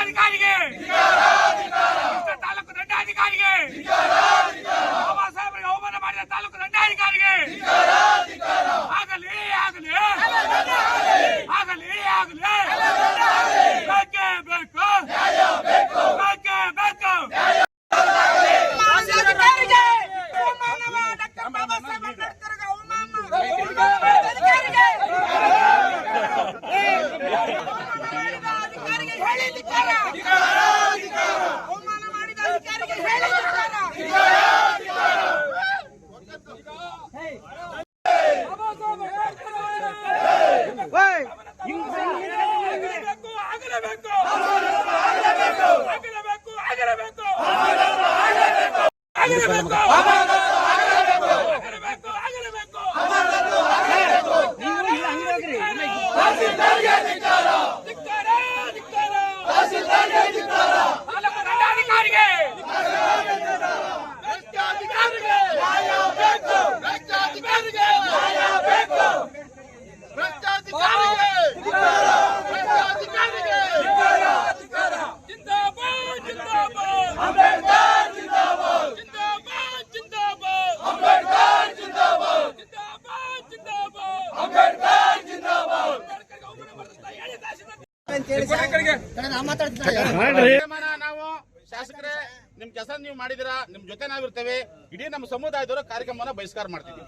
ದಂಡಾಧಿಕಾರಿಗೆ ತಾಲೂಕು ದಂಡಾಧಿಕಾರಿಗೆ ಬಾಬಾ ಸಾಹೇಬರಿಗೆ ಅವಮಾನ ಮಾಡಿದ ತಾಲೂಕು ದಂಡಾಧಿಕಾರಿಗೆ ಆಗಲಿ ಆಗಲಿ ಆಗಲಿ ಆಗಲಿ ಬೇಕೇ ಬೇಕು ಬೇಕೇ ಬೇಕು ನಾವು ಶಾಸಕರೇ ನಿಮ್ ಕೆಲಸ ನೀವು ಮಾಡಿದಿರಾ, ನಿಮ್ ಜೊತೆ ನಾವಿರ್ತೇವೆ. ಇಡೀ ನಮ್ಮ ಸಮುದಾಯದವರು ಕಾರ್ಯಕ್ರಮವನ್ನ ಬಹಿಷ್ಕಾರ ಮಾಡ್ತೀವಿ.